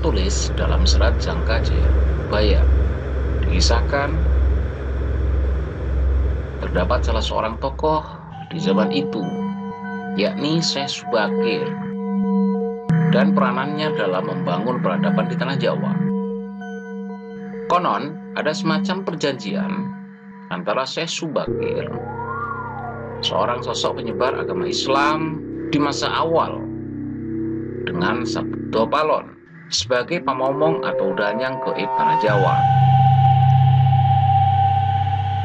tertulis dalam serat Jangka Jayabaya. Dikisahkan, terdapat salah seorang tokoh di zaman itu, yakni Syekh Subakir, dan peranannya dalam membangun peradaban di tanah Jawa. Konon, ada semacam perjanjian antara Syekh Subakir, seorang sosok penyebar agama Islam di masa awal, dengan Sabdo Palon sebagai pamomong atau danyang gaib tanah Jawa.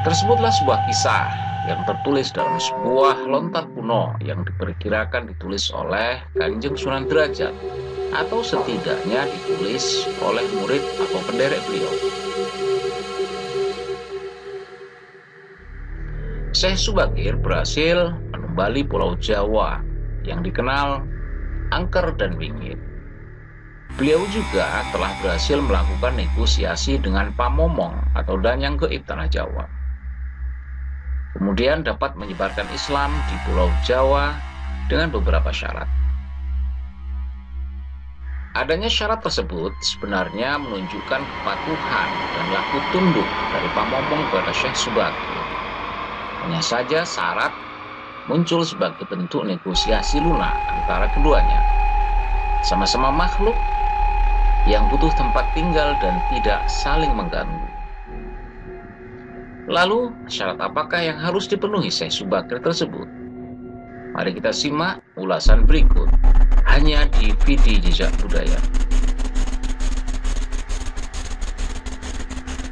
Tersebutlah sebuah kisah yang tertulis dalam sebuah lontar kuno yang diperkirakan ditulis oleh Kanjeng Sunan Derajat, atau setidaknya ditulis oleh murid atau penderek beliau. Syekh Subakir berhasil menumbali Pulau Jawa yang dikenal angker dan wingit. Beliau juga telah berhasil melakukan negosiasi dengan pamomong atau danyang gaib tanah Jawa. Kemudian dapat menyebarkan Islam di Pulau Jawa dengan beberapa syarat. Adanya syarat tersebut sebenarnya menunjukkan kepatuhan dan laku tunduk dari pamomong kepada Syekh Subakir. Hanya saja syarat muncul sebagai bentuk negosiasi lunak antara keduanya. Sama-sama makhluk yang butuh tempat tinggal dan tidak saling mengganggu. Lalu, syarat apakah yang harus dipenuhi Syekh Subakir tersebut? Mari kita simak ulasan berikut, hanya di VD Jejak Budaya.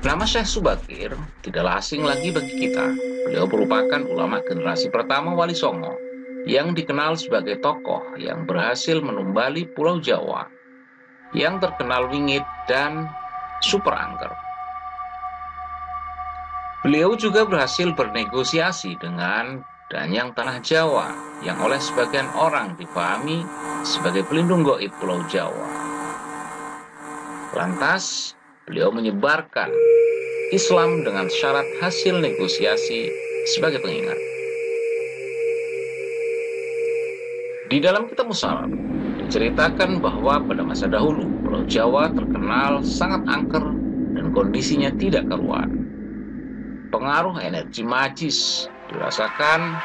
Nama Syekh Subakir tidaklah asing lagi bagi kita. Beliau merupakan ulama generasi pertama Wali Songo yang dikenal sebagai tokoh yang berhasil menumbali Pulau Jawa yang terkenal wingit dan super angker. Beliau juga berhasil bernegosiasi dengan danyang tanah Jawa yang oleh sebagian orang dipahami sebagai pelindung gaib Pulau Jawa. Lantas, beliau menyebarkan Islam dengan syarat hasil negosiasi sebagai pengingat. Di dalam kitab Musyarab diceritakan bahwa pada masa dahulu Pulau Jawa terkenal sangat angker dan kondisinya tidak karuan. Pengaruh energi magis dirasakan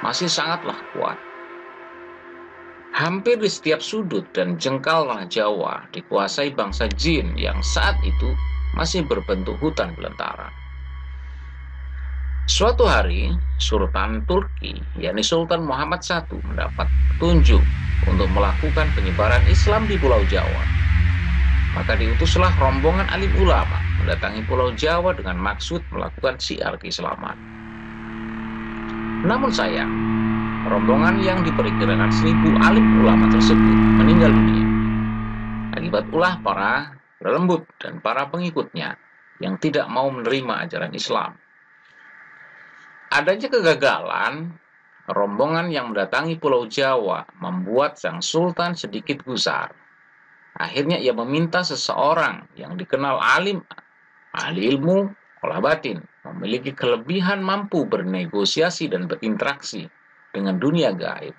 masih sangatlah kuat. Hampir di setiap sudut dan jengkal tanah Jawa dikuasai bangsa jin yang saat itu masih berbentuk hutan belantara. Suatu hari, Sultan Turki, yakni Sultan Muhammad I, mendapat petunjuk untuk melakukan penyebaran Islam di Pulau Jawa. Maka diutuslah rombongan alim ulama mendatangi Pulau Jawa dengan maksud melakukan syiar keislaman. Namun sayang, rombongan yang diperkirakan 1.000 alim ulama tersebut meninggal dunia akibat ulah para lelembut dan para pengikutnya yang tidak mau menerima ajaran Islam. Adanya kegagalan, rombongan yang mendatangi Pulau Jawa membuat sang sultan sedikit gusar. Akhirnya ia meminta seseorang yang dikenal alim, ahli ilmu, olah batin, memiliki kelebihan mampu bernegosiasi dan berinteraksi dengan dunia gaib,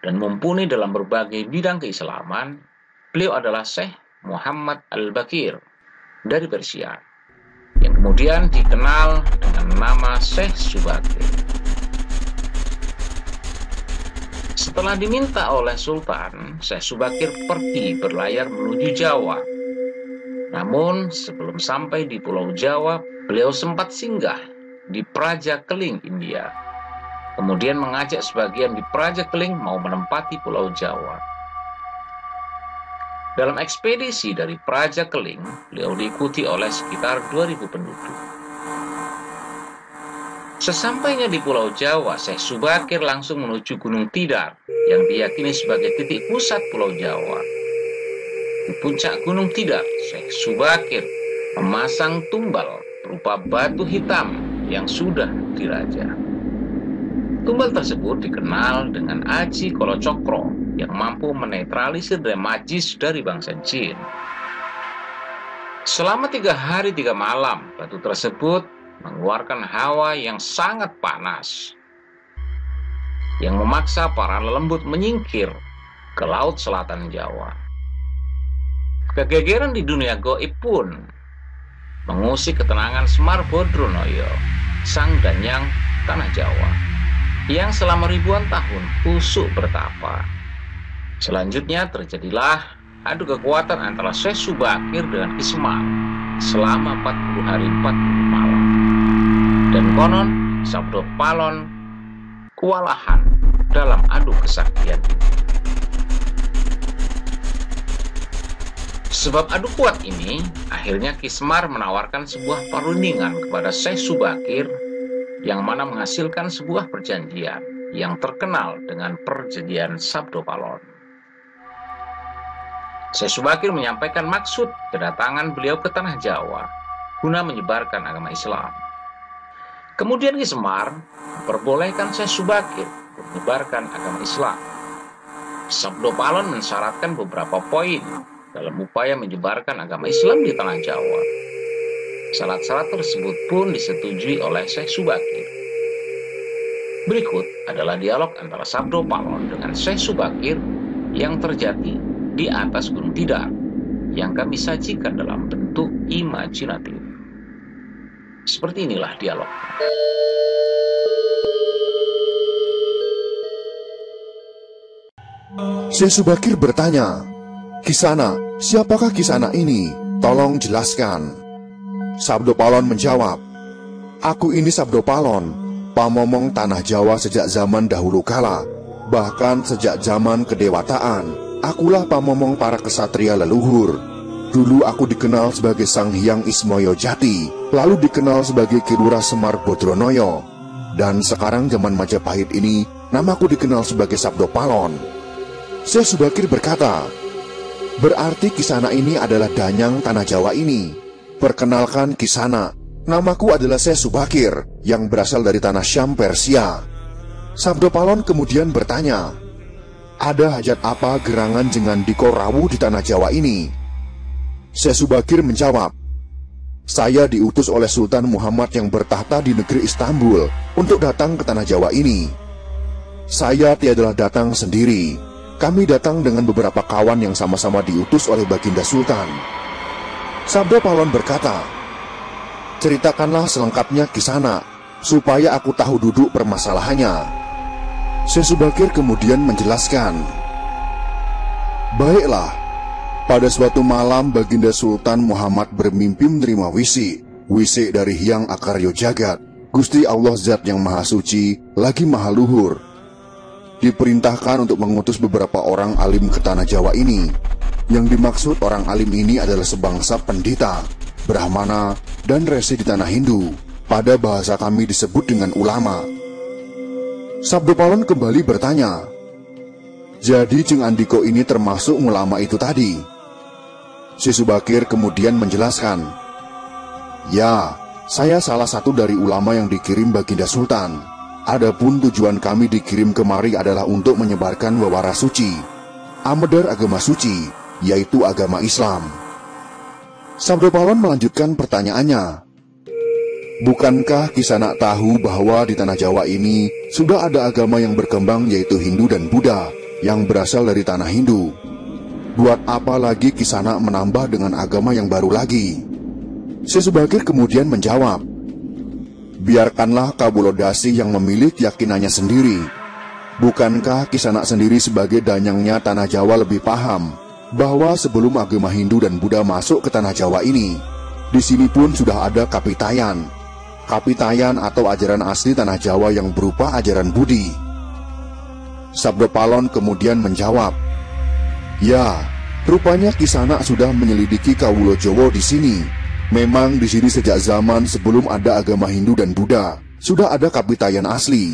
dan mumpuni dalam berbagai bidang keislaman. Beliau adalah Syekh Muhammad Al-Bakir dari Persia, yang kemudian dikenal dengan nama Syekh Subakir. Setelah diminta oleh Sultan, Syekh Subakir pergi berlayar menuju Jawa. Namun sebelum sampai di Pulau Jawa, beliau sempat singgah di Praja Keling, India. Kemudian mengajak sebagian di Praja Keling mau menempati Pulau Jawa. Dalam ekspedisi dari Praja Keling, beliau diikuti oleh sekitar 2.000 penduduk. Sesampainya di Pulau Jawa, Syekh Subakir langsung menuju Gunung Tidar yang diyakini sebagai titik pusat Pulau Jawa. Di puncak Gunung Tidar, Syekh Subakir memasang tumbal berupa batu hitam yang sudah dirajah. Tumbal tersebut dikenal dengan Aji Kolocokro yang mampu menetralisir daya magis dari bangsa jin. Selama 3 hari 3 malam, batu tersebut mengeluarkan hawa yang sangat panas yang memaksa para lelembut menyingkir ke laut selatan Jawa. Kegegeran di dunia goib pun mengusik ketenangan Semar Bodronoyo, sang danyang tanah Jawa, yang selama ribuan tahun usuk bertapa. Selanjutnya terjadilah adu kekuatan antara Syekh Subakir dengan Ki Semar selama 40 hari 40 malam. Dan konon Sabdo Palon kewalahan dalam adu kesaktian. Sebab adu kuat ini, akhirnya Ki Semar menawarkan sebuah perundingan kepada Syekh Subakir yang mana menghasilkan sebuah perjanjian yang terkenal dengan Perjanjian Sabdo Palon. Syekh Subakir menyampaikan maksud kedatangan beliau ke tanah Jawa guna menyebarkan agama Islam. Kemudian Ki Semar memperbolehkan Syekh Subakir menyebarkan agama Islam. Sabdo Palon mensyaratkan beberapa poin dalam upaya menyebarkan agama Islam di tanah Jawa. Syarat-syarat tersebut pun disetujui oleh Syekh Subakir. Berikut adalah dialog antara Sabdo Palon dengan Syekh Subakir yang terjadi di atas Gunung Tidar, yang kami sajikan dalam bentuk imajinatif. Seperti inilah dialog. Syekh Subakir bertanya, "Kisana, siapakah Kisana ini? Tolong jelaskan." Sabdo Palon menjawab, "Aku ini Sabdo Palon, pamomong tanah Jawa sejak zaman dahulu kala, bahkan sejak zaman kedewataan. Akulah pamomong para kesatria leluhur. Dulu aku dikenal sebagai Sang Hyang Ismoyo Jati, lalu dikenal sebagai Ki Lurah Semar Bodronoyo, dan sekarang zaman Majapahit ini, namaku dikenal sebagai Sabdo Palon." Syekh Subakir berkata, "Berarti Kisana ini adalah danyang tanah Jawa ini. Perkenalkan Kisana, namaku adalah Syekh Subakir yang berasal dari tanah Syam Persia." Sabdo Palon kemudian bertanya, "Ada hajat apa gerangan jengan Diko rawuh di tanah Jawa ini?" Syekh Subakir menjawab, "Saya diutus oleh Sultan Muhammad yang bertahta di negeri Istanbul untuk datang ke tanah Jawa ini. Saya tiadalah datang sendiri. Kami datang dengan beberapa kawan yang sama-sama diutus oleh Baginda Sultan." Sabdo Palon berkata, "Ceritakanlah selengkapnya Kisana, supaya aku tahu duduk permasalahannya." Syekh Subakir kemudian menjelaskan, "Baiklah, pada suatu malam Baginda Sultan Muhammad bermimpi menerima wisi dari Hyang Akaryo Jagat, Gusti Allah Zat yang Maha Suci, lagi Maha Luhur. Diperintahkan untuk mengutus beberapa orang alim ke tanah Jawa ini. Yang dimaksud orang alim ini adalah sebangsa pendeta, brahmana, dan resi di tanah Hindu. Pada bahasa kami disebut dengan ulama." Sabdo Palon kembali bertanya, "Jadi Jeng Andiko ini termasuk ulama itu tadi?" Syekh Subakir kemudian menjelaskan, "Ya, saya salah satu dari ulama yang dikirim Baginda Sultan. Adapun tujuan kami dikirim kemari adalah untuk menyebarkan wawara suci, amedar agama suci, yaitu agama Islam." Sabdo Palon melanjutkan pertanyaannya, "Bukankah Kisana tahu bahwa di tanah Jawa ini sudah ada agama yang berkembang yaitu Hindu dan Buddha yang berasal dari tanah Hindu? Buat apa lagi Kisana menambah dengan agama yang baru lagi?" Syekh Subakir kemudian menjawab, "Biarkanlah Kabulodasi yang memilih keyakinannya sendiri. Bukankah Kisana sendiri sebagai danyangnya tanah Jawa lebih paham bahwa sebelum agama Hindu dan Buddha masuk ke tanah Jawa ini, di sini pun sudah ada Kapitayan. Kapitayan atau ajaran asli tanah Jawa yang berupa ajaran Budi." Sabdo Palon kemudian menjawab, "Ya, rupanya Kisana sudah menyelidiki Kawulo Jowo di sini. Memang di sini sejak zaman sebelum ada agama Hindu dan Buddha, sudah ada Kapitayan asli.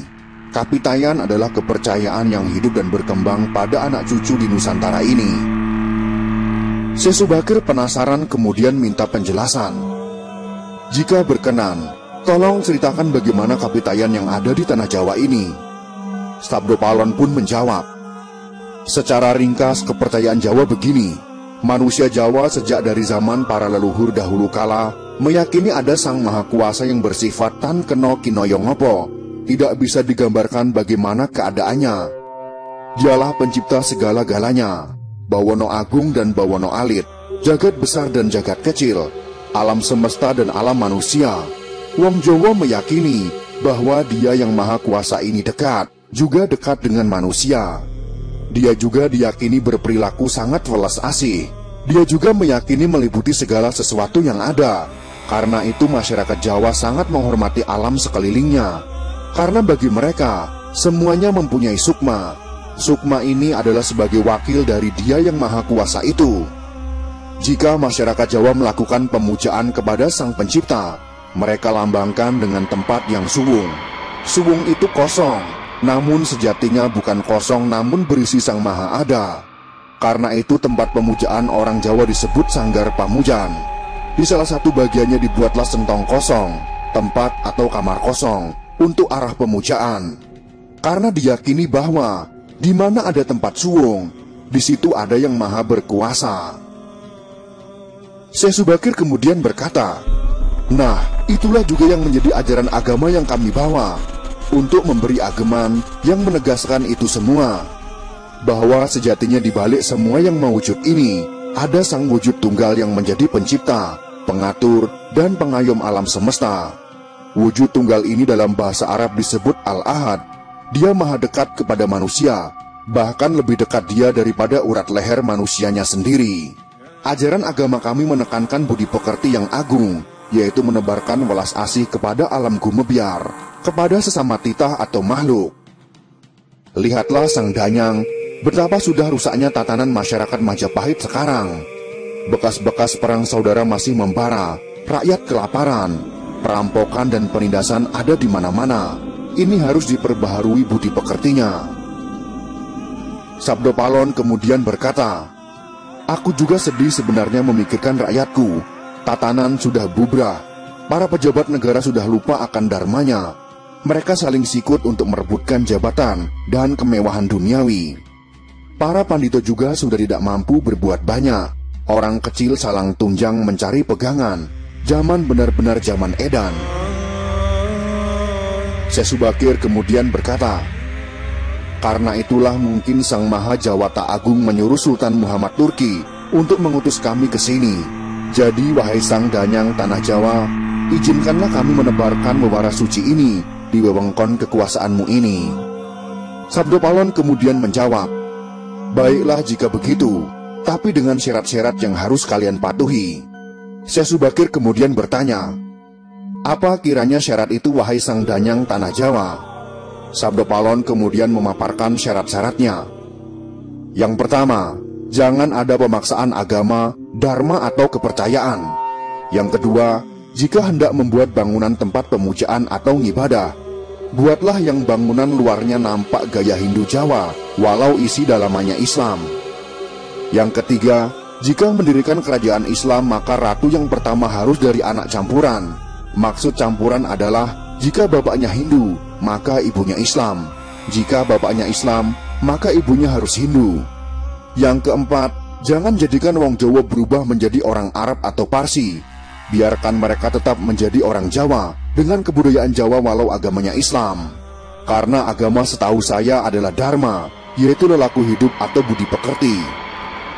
Kapitayan adalah kepercayaan yang hidup dan berkembang pada anak cucu di Nusantara ini." Syekh Subakir penasaran kemudian minta penjelasan. "Jika berkenan, tolong ceritakan bagaimana Kapitayan yang ada di tanah Jawa ini." Sabdo Palon pun menjawab, "Secara ringkas kepercayaan Jawa begini. Manusia Jawa sejak dari zaman para leluhur dahulu kala meyakini ada Sang Maha Kuasa yang bersifat tan keno kinoyongopo, tidak bisa digambarkan bagaimana keadaannya. Dialah pencipta segala-galanya, Bawono Agung dan Bawono Alit, jagat besar dan jagat kecil, alam semesta dan alam manusia. Wong Jawa meyakini bahwa Dia yang Maha Kuasa ini dekat, juga dekat dengan manusia. Dia juga diyakini berperilaku sangat welas asih. Dia juga meyakini meliputi segala sesuatu yang ada. Karena itu masyarakat Jawa sangat menghormati alam sekelilingnya. Karena bagi mereka, semuanya mempunyai sukma. Sukma ini adalah sebagai wakil dari Dia yang Maha Kuasa itu. Jika masyarakat Jawa melakukan pemujaan kepada Sang Pencipta, mereka lambangkan dengan tempat yang suwung. Suwung itu kosong, namun sejatinya bukan kosong namun berisi Sang Maha Ada. Karena itu tempat pemujaan orang Jawa disebut Sanggar Pamujan. Di salah satu bagiannya dibuatlah sentong kosong, tempat atau kamar kosong, untuk arah pemujaan. Karena diyakini bahwa di mana ada tempat suwung, di situ ada yang maha berkuasa. Syekh Subakir kemudian berkata, "Nah, itulah juga yang menjadi ajaran agama yang kami bawa, untuk memberi ageman yang menegaskan itu semua, bahwa sejatinya di balik semua yang mewujud ini, ada Sang Wujud Tunggal yang menjadi pencipta, pengatur, dan pengayom alam semesta. Wujud Tunggal ini dalam bahasa Arab disebut Al-Ahad. Dia maha dekat kepada manusia, bahkan lebih dekat Dia daripada urat leher manusianya sendiri. Ajaran agama kami menekankan budi pekerti yang agung, yaitu menebarkan welas asih kepada alam gumebyar, kepada sesama titah atau makhluk. Lihatlah Sang Danyang, betapa sudah rusaknya tatanan masyarakat Majapahit sekarang. Bekas-bekas perang saudara masih membara, rakyat kelaparan, perampokan dan penindasan ada di mana-mana. Ini harus diperbaharui budi pekertinya." Sabdo Palon kemudian berkata, "Aku juga sedih sebenarnya memikirkan rakyatku. Tatanan sudah bubrah, para pejabat negara sudah lupa akan dharmanya. Mereka saling sikut untuk merebutkan jabatan dan kemewahan duniawi. Para pandito juga sudah tidak mampu berbuat banyak. Orang kecil salang tunjang mencari pegangan. Zaman benar-benar zaman edan." Syekh Subakir kemudian berkata, "Karena itulah mungkin Sang Maha Jawata Agung menyuruh Sultan Muhammad Turki untuk mengutus kami ke sini. Jadi wahai Sang Danyang Tanah Jawa, izinkanlah kami menebarkan wewara suci ini di wewengkon kekuasaanmu ini." Sabdo Palon kemudian menjawab, "Baiklah jika begitu, tapi dengan syarat-syarat yang harus kalian patuhi." Syekh Subakir kemudian bertanya, "Apa kiranya syarat itu wahai Sang Danyang Tanah Jawa?" Sabdo Palon kemudian memaparkan syarat-syaratnya. Yang pertama, jangan ada pemaksaan agama, dharma atau kepercayaan. Yang kedua, jika hendak membuat bangunan tempat pemujaan atau ngibadah, buatlah yang bangunan luarnya nampak gaya Hindu Jawa, walau isi dalamannya Islam. Yang ketiga, jika mendirikan kerajaan Islam, maka ratu yang pertama harus dari anak campuran. Maksud campuran adalah jika bapaknya Hindu, maka ibunya Islam. Jika bapaknya Islam, maka ibunya harus Hindu. Yang keempat, jangan jadikan wong Jawa berubah menjadi orang Arab atau Parsi. Biarkan mereka tetap menjadi orang Jawa dengan kebudayaan Jawa walau agamanya Islam. Karena agama setahu saya adalah dharma, yaitu lelaku hidup atau budi pekerti.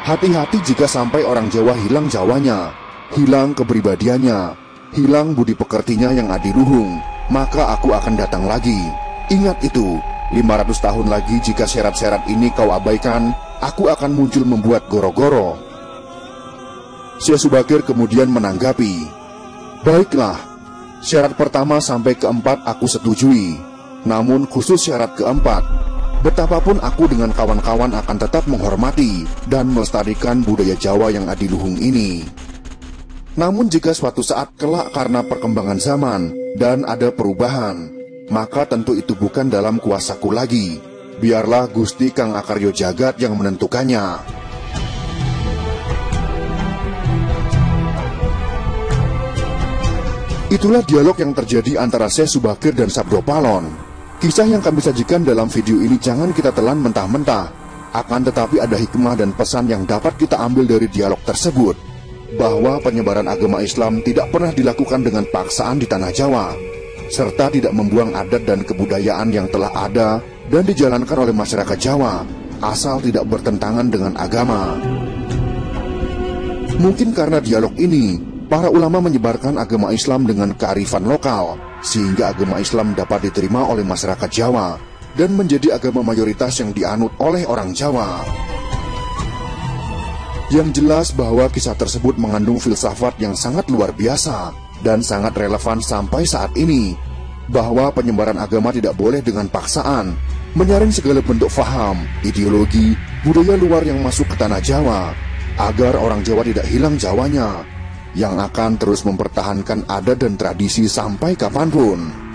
Hati-hati jika sampai orang Jawa hilang Jawanya, hilang kepribadiannya, hilang budi pekertinya yang adiluhung, maka aku akan datang lagi. Ingat itu, 500 tahun lagi jika syarat-syarat ini kau abaikan, aku akan muncul membuat goro-goro." Syekh Subakir kemudian menanggapi, "Baiklah, syarat pertama sampai keempat aku setujui. Namun khusus syarat keempat, betapapun aku dengan kawan-kawan akan tetap menghormati dan melestarikan budaya Jawa yang adiluhung ini. Namun jika suatu saat kelak karena perkembangan zaman dan ada perubahan, maka tentu itu bukan dalam kuasaku lagi. Biarlah Gusti Kang Akaryo Jagat yang menentukannya." Itulah dialog yang terjadi antara Syekh Subakir dan Sabdo Palon. Kisah yang kami sajikan dalam video ini jangan kita telan mentah-mentah. Akan tetapi ada hikmah dan pesan yang dapat kita ambil dari dialog tersebut, bahwa penyebaran agama Islam tidak pernah dilakukan dengan paksaan di tanah Jawa, serta tidak membuang adat dan kebudayaan yang telah ada dan dijalankan oleh masyarakat Jawa, asal tidak bertentangan dengan agama. Mungkin karena dialog ini, para ulama menyebarkan agama Islam dengan kearifan lokal, sehingga agama Islam dapat diterima oleh masyarakat Jawa dan menjadi agama mayoritas yang dianut oleh orang Jawa. Yang jelas bahwa kisah tersebut mengandung filsafat yang sangat luar biasa dan sangat relevan sampai saat ini, bahwa penyebaran agama tidak boleh dengan paksaan, menyaring segala bentuk faham, ideologi, budaya luar yang masuk ke tanah Jawa, agar orang Jawa tidak hilang Jawanya, yang akan terus mempertahankan adat dan tradisi sampai kapanpun.